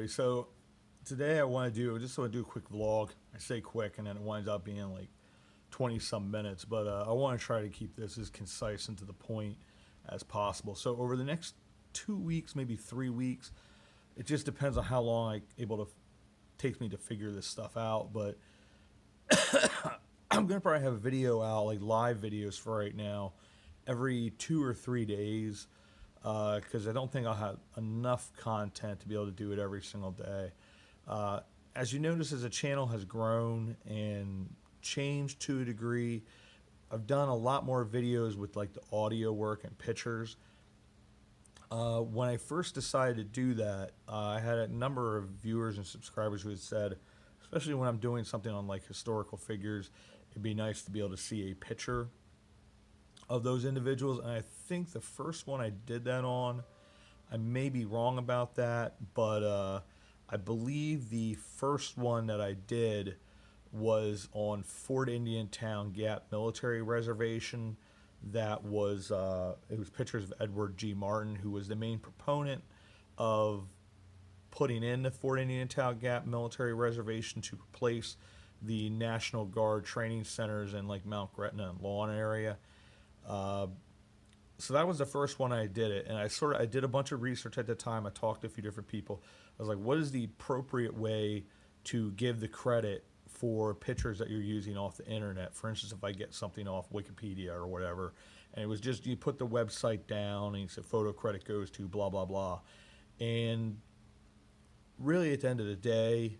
everybody. So today I want to do a quick vlog. I say quick and then it winds up being like 20 some minutes, but I want to try to keep this as concise and to the point as possible. So over the next 2 weeks, maybe 3 weeks, it just depends on how long takes me to figure this stuff out, but I'm gonna probably have a video out, like live videos for right now, every 2 or 3 days, because I don't think I'll have enough content to be able to do it every single day. As you notice, as the channel has grown and changed to a degree, I've done a lot more videos with like the audio work and pictures. When I first decided to do that, I had a number of viewers and subscribers who had said, especially when I'm doing something on like historical figures, it'd be nice to be able to see a picture of those individuals. And I think the first one I did that on, I may be wrong about that, but I believe the first one that I did was on Fort Indian Town Gap Military Reservation. That was it was pictures of Edward G. Martin, who was the main proponent of putting in the Fort Indian Town Gap Military Reservation to replace the National Guard training centers in like Mount Gretna and Lawn area. So that was the first one I did it, and I did a bunch of research at the time. I talked to a few different people. I was like, what is the appropriate way to give the credit for pictures that you're using off the internet? For instance, if I get something off Wikipedia or whatever, and it was just, you put the website down and you said photo credit goes to blah blah blah, and really at the end of the day,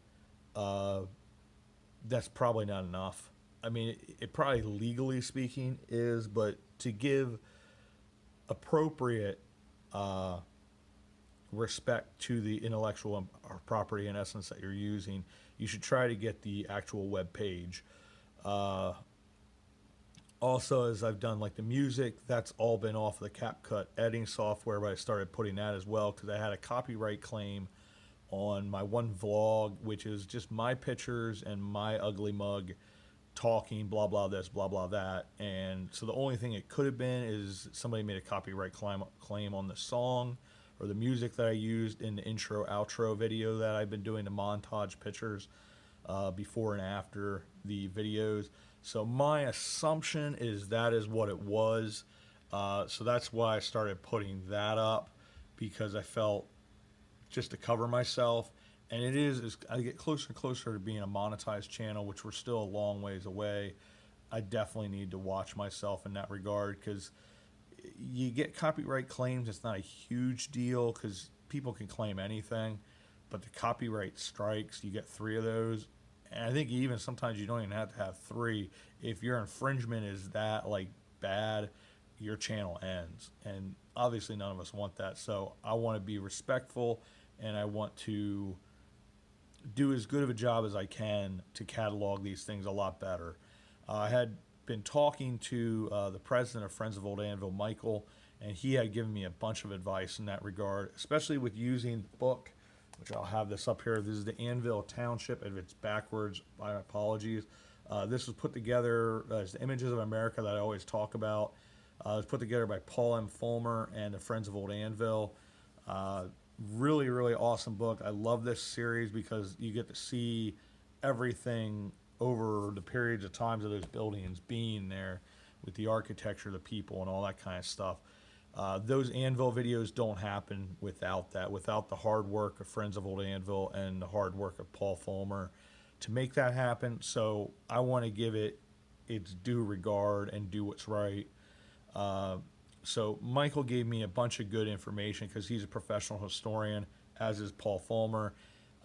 that's probably not enough. I mean, it probably legally speaking is, but to give appropriate respect to the intellectual property, in essence, that you're using, you should try to get the actual web page. Also, as I've done like the music, that's all been off of the CapCut editing software, but I started putting that as well because I had a copyright claim on my one vlog, which is just my pictures and my ugly mug talking blah blah this blah blah that. And so the only thing it could have been is somebody made a copyright claim on the song or the music that I used in the intro outro video that I've been doing, the montage pictures before and after the videos. So my assumption is that is what it was. So that's why I started putting that up, because I felt just to cover myself. And it is, as I get closer and closer to being a monetized channel, which we're still a long ways away, I definitely need to watch myself in that regard, because you get copyright claims. It's not a huge deal because people can claim anything, but the copyright strikes, you get 3 of those. And I think even sometimes you don't even have to have 3. If your infringement is that like bad, your channel ends. And obviously none of us want that. So I want to be respectful, and I want to do as good of a job as I can to catalog these things a lot better. I had been talking to the president of Friends of Old Annville, Michael, and he had given me a bunch of advice in that regard, especially with using the book, which I'll have this up here. This is the Annville Township. If it's backwards, my apologies. This was put together as the Images of America that I always talk about. It was put together by Paul M. Fulmer and the Friends of Old Annville. Really, really awesome book. I love this series because you get to see everything over the periods of times of those buildings being there, with the architecture, the people, and all that kind of stuff. Those Annville videos don't happen without that, without the hard work of Friends of Old Annville and the hard work of Paul Fulmer to make that happen. So I want to give it its due regard and do what's right. So Michael gave me a bunch of good information because he's a professional historian, as is Paul Fulmer.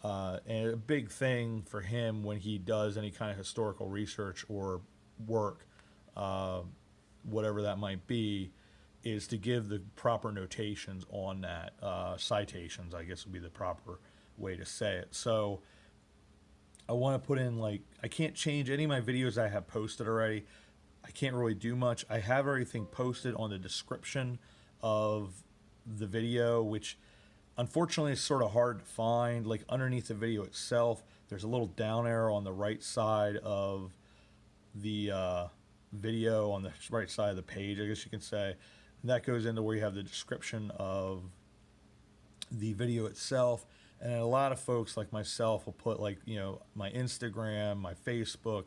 And a big thing for him when he does any kind of historical research or work, whatever that might be, is to give the proper notations on that. Citations, I guess, would be the proper way to say it. So I want to put in, like, I can't change any of my videos I have posted already. I can't really do much. I have everything posted on the description of the video, which unfortunately is sort of hard to find. Like underneath the video itself, there's a little down arrow on the right side of the video, on the right side of the page, I guess you can say. And that goes into where you have the description of the video itself. And a lot of folks like myself will put like, you know, my Instagram, my Facebook,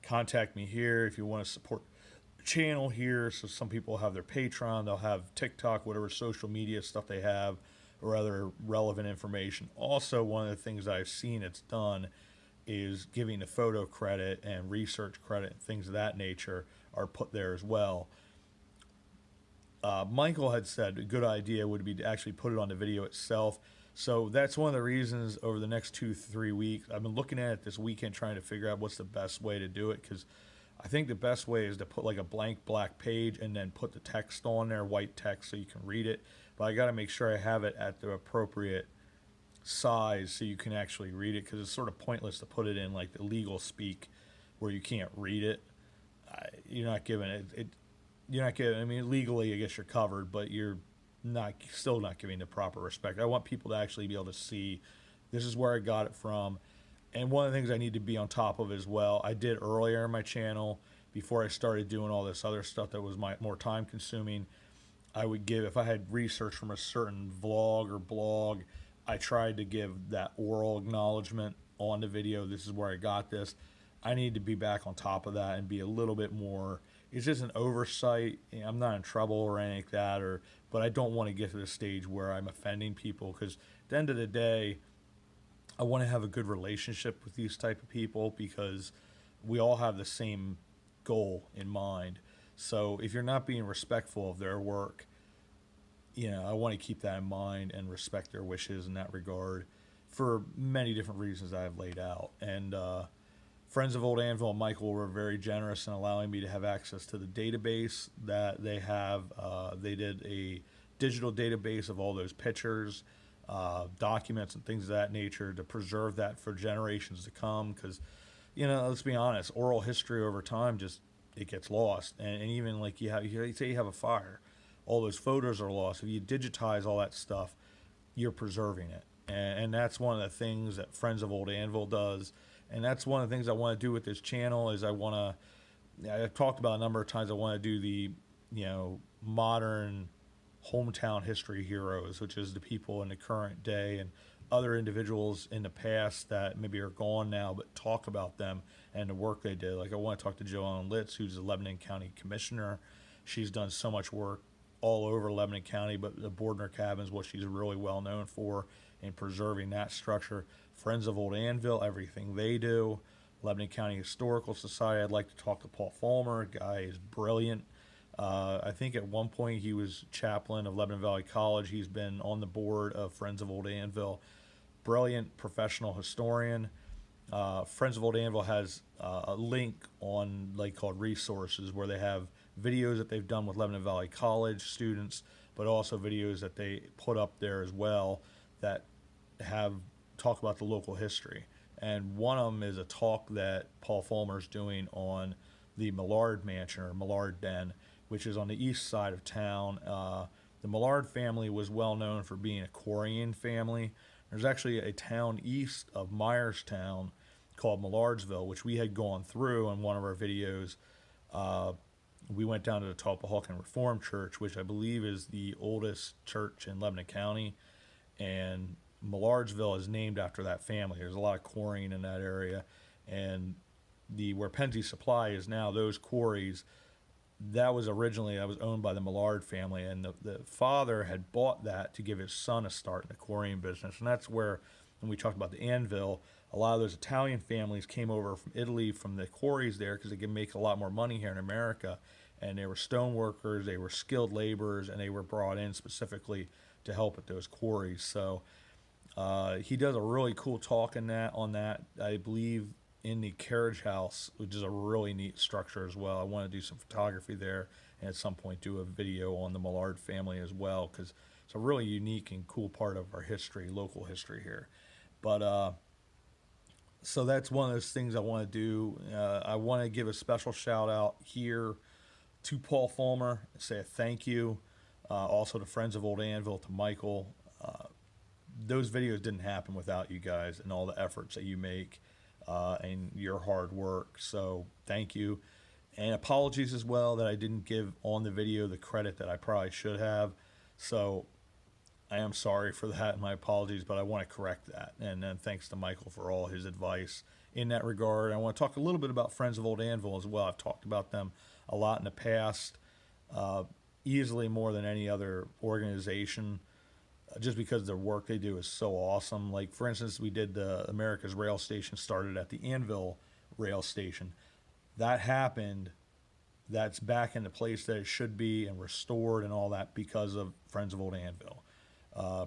contact me here if you want to support the channel here. So some people have their Patreon, they'll have TikTok, whatever social media stuff they have, or other relevant information. Also, one of the things that I've seen it's done is giving the photo credit and research credit and things of that nature are put there as well. Michael had said a good idea would be to actually put it on the video itself. So that's one of the reasons over the next 2-3 weeks, I've been looking at it this weekend trying to figure out what's the best way to do it, because I think the best way is to put like a blank black page and then put the text on there, white text, so you can read it. But I got to make sure I have it at the appropriate size so you can actually read it, because it's sort of pointless to put it in like the legal speak where you can't read it. You're not giving it. You're not giving. I mean, legally, I guess you're covered, but you're still not giving the proper respect. I want people to actually be able to see this is where I got it from. And one of the things I need to be on top of as well, I did earlier in my channel before I started doing all this other stuff that was more time consuming. I would give, if I had research from a certain vlog or blog, I tried to give that oral acknowledgement on the video. This is where I got this. I need to be back on top of that and be a little bit more. It's just an oversight. I'm not in trouble or anything like that, but I don't want to get to the stage where I'm offending people, because at the end of the day, I want to have a good relationship with these type of people, because we all have the same goal in mind. So if you're not being respectful of their work, you know, I want to keep that in mind and respect their wishes in that regard for many different reasons I have laid out. And Friends of Old Annville and Michael were very generous in allowing me to have access to the database that they have. They did a digital database of all those pictures, documents, and things of that nature to preserve that for generations to come. Because, you know, let's be honest, oral history over time it gets lost. And even like you say you have a fire, all those photos are lost. If you digitize all that stuff, you're preserving it. And that's one of the things that Friends of Old Annville does. And that's one of the things I want to do with this channel is I've talked about a number of times, I want to do the, you know, modern hometown history heroes, which is the people in the current day and other individuals in the past that maybe are gone now, but talk about them and the work they did. Like I want to talk to Joanne Litz, who's the Lebanon County Commissioner. She's done so much work all over Lebanon County, but the Bordner Cabin is what she's really well known for in preserving that structure. Friends of Old Annville, everything they do. Lebanon County Historical Society, I'd like to talk to Paul Fulmer. Guy is brilliant. I think at one point he was chaplain of Lebanon Valley College. He's been on the board of Friends of Old Annville. Brilliant professional historian. Friends of Old Annville has a link on like called resources where they have videos that they've done with Lebanon Valley College students, but also videos that they put up there as well that have talk about the local history. And one of them is a talk that Paul Fulmer's doing on the Millard Mansion or Millard Den, which is on the east side of town. The Millard family was well known for being a quarrying family. There's actually a town east of Myerstown called Millardsville, which we had gone through in one of our videos. We went down to the Tulpehocken Reformed Church, which I believe is the oldest church in Lebanon County, and Millardsville is named after that family. There's a lot of quarrying in that area, and where Pennsy Supply is now, those quarries, that was owned by the Millard family, and the father had bought that to give his son a start in the quarrying business. And that's where, when we talked about the Annville, a lot of those Italian families came over from Italy from the quarries there because they could make a lot more money here in America. And they were stone workers, they were skilled laborers, and they were brought in specifically to help at those quarries. So he does a really cool talk on that, I believe, in the carriage house, which is a really neat structure as well. I want to do some photography there and at some point do a video on the Millard family as well, because it's a really unique and cool part of our history, local history here. But so that's one of those things I want to do. I want to give a special shout out here to Paul Fulmer and say a thank you. Also to Friends of Old Annville, to Michael. Those videos didn't happen without you guys and all the efforts that you make and your hard work. So thank you. And apologies as well that I didn't give on the video the credit that I probably should have. So I am sorry for that, and my apologies, but I want to correct that. And then thanks to Michael for all his advice in that regard. I want to talk a little bit about Friends of Old Annville as well. I've talked about them a lot in the past, uh, easily more than any other organization, just because the work they do is so awesome. Like, for instance, we did the America's Rail Station, started at the Annville Rail Station. That happened. That's back in the place that it should be and restored and all that because of Friends of Old Annville.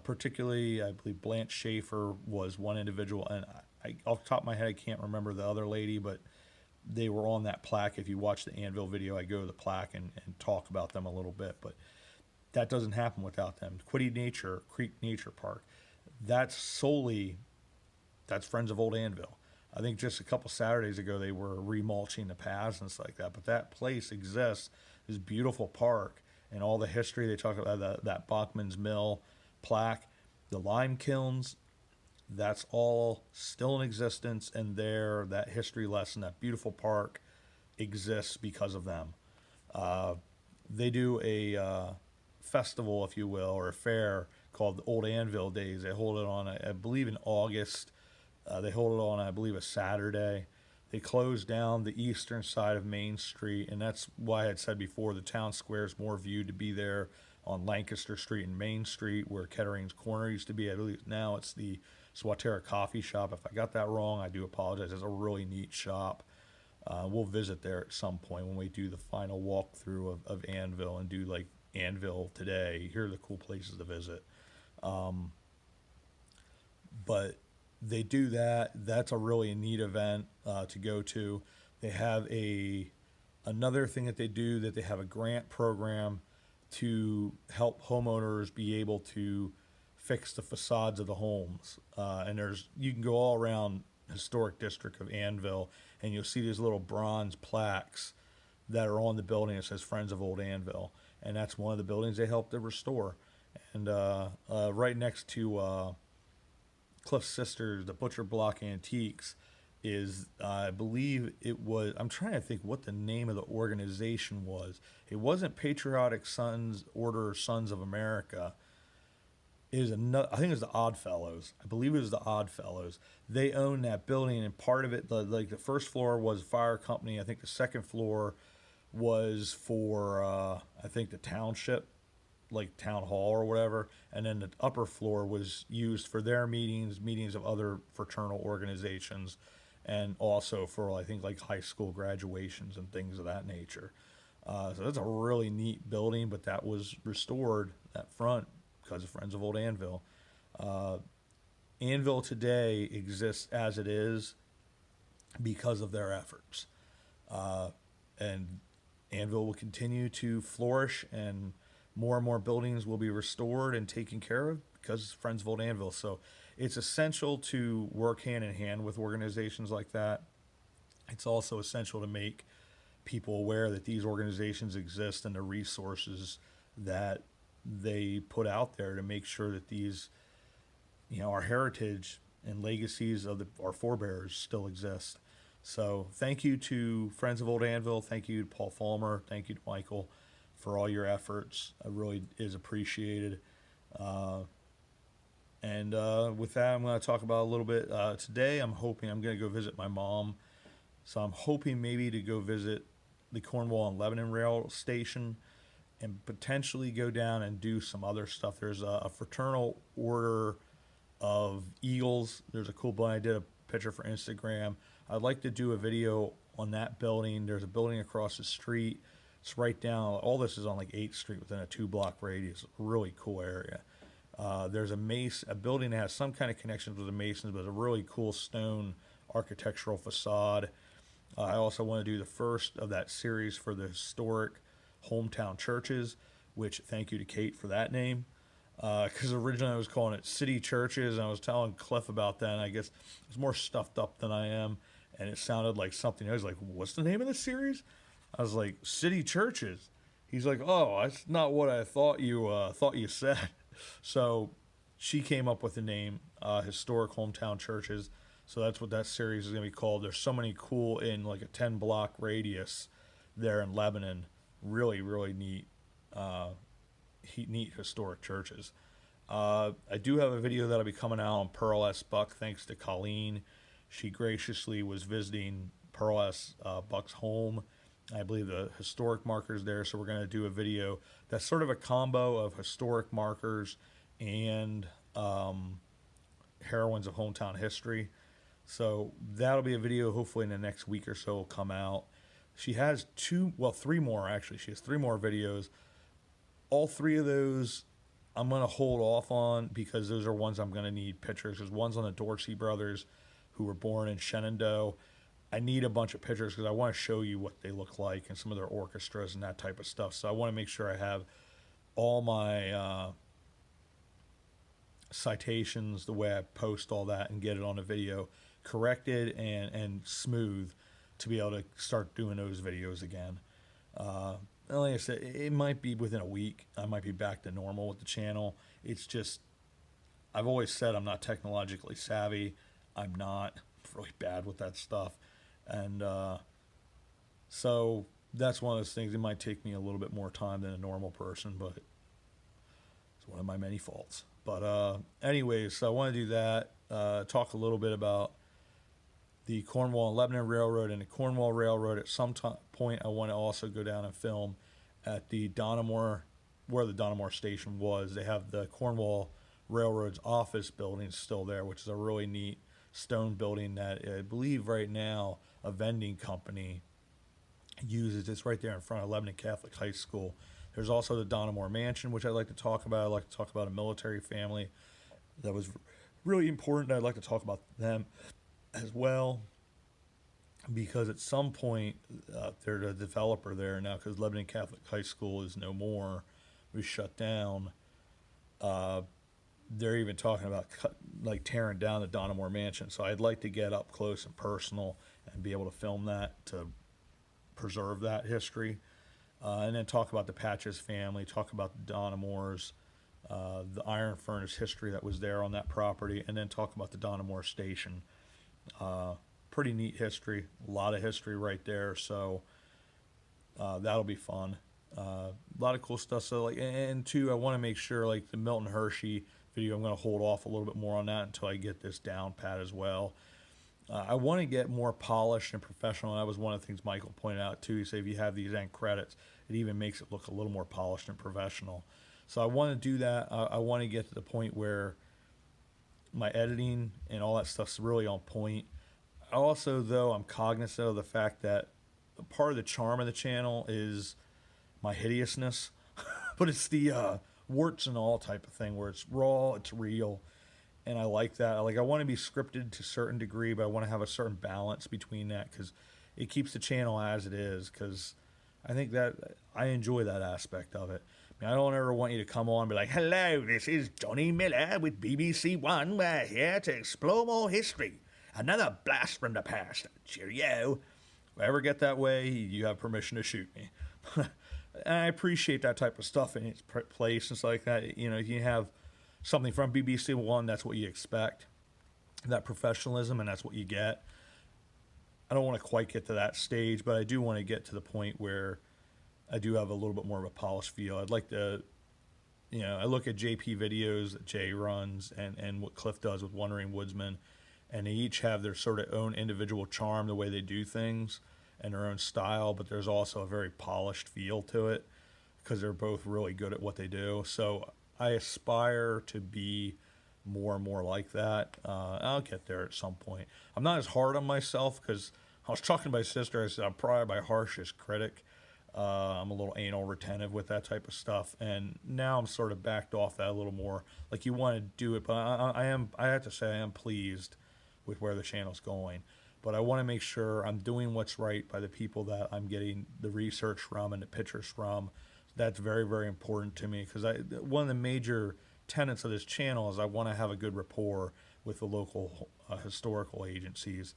Particularly, I believe Blanche Schaefer was one individual, and off the top of my head, I can't remember the other lady, but they were on that plaque. If you watch the Annville video, I go to the plaque and talk about them a little bit, but that doesn't happen without them. Creek Nature Park, that's solely, that's Friends of Old Annville. I think just a couple Saturdays ago they were remulching the paths and stuff like that, but that place exists, this beautiful park, and all the history they talk about, that Bachman's Mill plaque, the lime kilns, that's all still in existence, and there, that history lesson, that beautiful park exists because of them. Uh, they do a festival, if you will, or a fair called the Old Annville Days. They hold it on, I believe, in August. They hold it on, I believe, a Saturday. They close down the eastern side of Main Street, and that's why I had said before the town square is more viewed to be there on Lancaster Street and Main Street, where Kettering's Corner used to be. I believe now it's the Swatera Coffee Shop. If I got that wrong, I do apologize. It's a really neat shop. We'll visit there at some point when we do the final walkthrough of Annville and do like Annville today. Here are the cool places to visit. But they do that. That's a really neat event to go to. They have another thing that they do, that they have a grant program to help homeowners be able to fix the facades of the homes. And you can go all around historic district of Annville, and you'll see these little bronze plaques that are on the building that says Friends of Old Annville, and that's one of the buildings they helped to restore. And right next to Cliff's Sisters, the Butcher Block Antiques, is, I believe it was, I'm trying to think what the name of the organization was. It wasn't Patriotic Sons, Order Sons of America. It was another, I think it was the Odd Fellows. I believe it was the Odd Fellows. They own that building, and part of it, like the first floor was fire company. I think the second floor was for, I think the township, like town hall or whatever, and then the upper floor was used for their meetings of other fraternal organizations, and also for, I think, like high school graduations and things of that nature. So that's a really neat building, but that was restored, that front, because of Friends of Old Annville. Annville today exists as it is because of their efforts. And Annville will continue to flourish, and more buildings will be restored and taken care of because it's Friends of Old Annville. So it's essential to work hand in hand with organizations like that. It's also essential to make people aware that these organizations exist and the resources that they put out there to make sure that these, our heritage and legacies of our forebears still exist. So thank you to Friends of Old Annville. Thank you to Paul Fulmer. Thank you to Michael for all your efforts. It really is appreciated. And with that, I'm going to talk about a little bit. Today, I'm hoping I'm going to go visit my mom. So I'm hoping maybe to go visit the Cornwall and Lebanon Rail Station and potentially go down and do some other stuff. There's a fraternal order of Eagles. There's a cool building. I did a picture for Instagram. I'd like to do a video on that building. There's a building across the street. It's right down, all this is on like 8th Street within a 2-block radius. Really cool area. There's a building that has some kind of connections with the Masons, but it's a really cool stone architectural facade. I also want to do the first of that series for the historic hometown churches, which thank you to Kate for that name. Because originally I was calling it City Churches, and I was telling Cliff about that, and I guess I was more stuffed up than I am, and it sounded like something. I was like, what's the name of the series? I was like, City Churches. He's like, oh, that's not what I thought you said. So she came up with the name, Historic Hometown Churches. So that's what that series is going to be called. There's so many cool, in like a 10-block radius there in Lebanon. Really, really neat, neat historic churches. I do have a video that'll be coming out on Pearl S. Buck, thanks to Colleen. She graciously was visiting Pearl S. Buck's home. I believe the historic markers there, so we're going to do a video that's sort of a combo of historic markers and heroines of hometown history. So that'll be a video hopefully in the next week or so will come out. She has three more actually. She has 3 more videos. All 3 of those I'm going to hold off on because those are ones I'm going to need pictures. There's ones on the Dorsey brothers who were born in Shenandoah. I need a bunch of pictures because I want to show you what they look like and some of their orchestras and that type of stuff. So I want to make sure I have all my citations, the way I post all that and get it on a video corrected and smooth to be able to start doing those videos again. Like I said, it might be within a week. I might be back to normal with the channel. It's just, I've always said I'm not technologically savvy. I'm not. I'm really bad with that stuff. And so that's one of those things. It might take me a little bit more time than a normal person, but it's one of my many faults. But anyways, so I want to do that. Talk a little bit about the Cornwall and Lebanon Railroad and the Cornwall Railroad. At some point, I want to also go down and film at the Donnemore, where the Donnemore station was. They have the Cornwall Railroad's office building still there, which is a really neat stone building that I believe right now a vending company uses. It's right there in front of Lebanon Catholic High School. There's also the Donnemore Mansion, which I'd like to talk about. I'd like to talk about a military family that was really important. I'd like to talk about them as well, because at some point they're the developer there now, because Lebanon Catholic High School is no more, was shut down. They're even talking about tearing down the Donnemore Mansion. So I'd like to get up close and personal and be able to film that to preserve that history, and then talk about the Patches family, talk about the Donnemores, the iron furnace history that was there on that property, and then talk about the Donnemore station. Pretty neat history, a lot of history right there, so that'll be fun. A lot of cool stuff. So and two, I want to make sure the Milton Hershey video, I'm going to hold off a little bit more on that until I get this down pat as well. I want to get more polished and professional, and that was one of the things Michael pointed out too. He said if you have these end credits, it even makes it look a little more polished and professional. So I want to do that. I want to get to the point where my editing and all that stuff's really on point. Also, though, I'm cognizant of the fact that part of the charm of the channel is my hideousness, but it's the warts and all type of thing where it's raw, it's real, and I like that. I want to be scripted to a certain degree, but I want to have a certain balance between that because it keeps the channel as it is, because I think that I enjoy that aspect of it. I don't ever want you to come on and be like, hello, this is Johnny Miller with BBC One. We're here to explore more history. Another blast from the past. Cheerio. If I ever get that way, you have permission to shoot me. And I appreciate that type of stuff in its place and stuff like that. You know, if you have something from BBC One, that's what you expect. That professionalism, and that's what you get. I don't want to quite get to that stage, but I do want to get to the point where I do have a little bit more of a polished feel. I'd like to, I look at JP videos that Jay runs and what Cliff does with Wandering Woodsman, and they each have their sort of own individual charm, the way they do things, and their own style, but there's also a very polished feel to it because they're both really good at what they do. So I aspire to be more and more like that. I'll get there at some point. I'm not as hard on myself because I was talking to my sister. I said I'm probably my harshest critic. I'm a little anal retentive with that type of stuff, and now I'm sort of backed off that a little more. Like, you want to do it, but I have to say I am pleased with where the channel's going. But I want to make sure I'm doing what's right by the people that I'm getting the research from and the pictures from. That's very, very important to me, because one of the major tenets of this channel is I want to have a good rapport with the local historical agencies,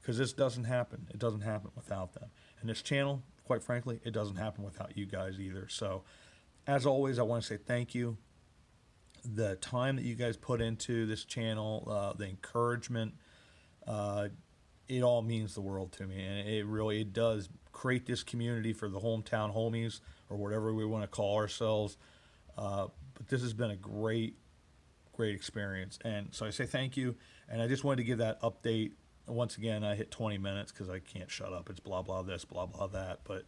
because this doesn't happen. It doesn't happen without them. And this channel, quite frankly, it doesn't happen without you guys either. So, as always, I want to say thank you. The time that you guys put into this channel, the encouragement, it all means the world to me. And it does create this community for the hometown homies, or whatever we want to call ourselves. But this has been a great great experience. And so I say thank you, and I just wanted to give that update. Once again, I hit 20 minutes because I can't shut up. It's blah, blah this, blah, blah that. But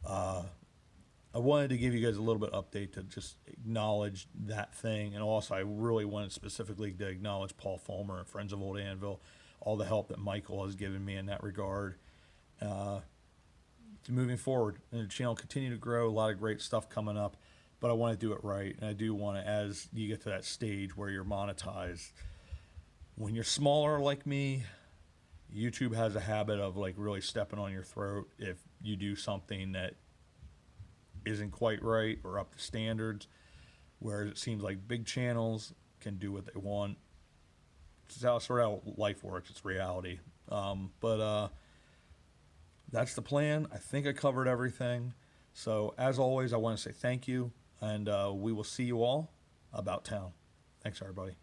I wanted to give you guys a little bit of update to just acknowledge that thing. And also, I really wanted specifically to acknowledge Paul Fulmer and Friends of Old Annville, all the help that Michael has given me in that regard. To moving forward, and the channel continue to grow, a lot of great stuff coming up, but I want to do it right. And I do want to, as you get to that stage where you're monetized, when you're smaller like me, YouTube has a habit of like really stepping on your throat if you do something that isn't quite right or up to standards, whereas it seems like big channels can do what they want. It's how sort of how life works. It's reality. But that's the plan. I think I covered everything. So as always, I want to say thank you, and we will see you all about town. Thanks, everybody.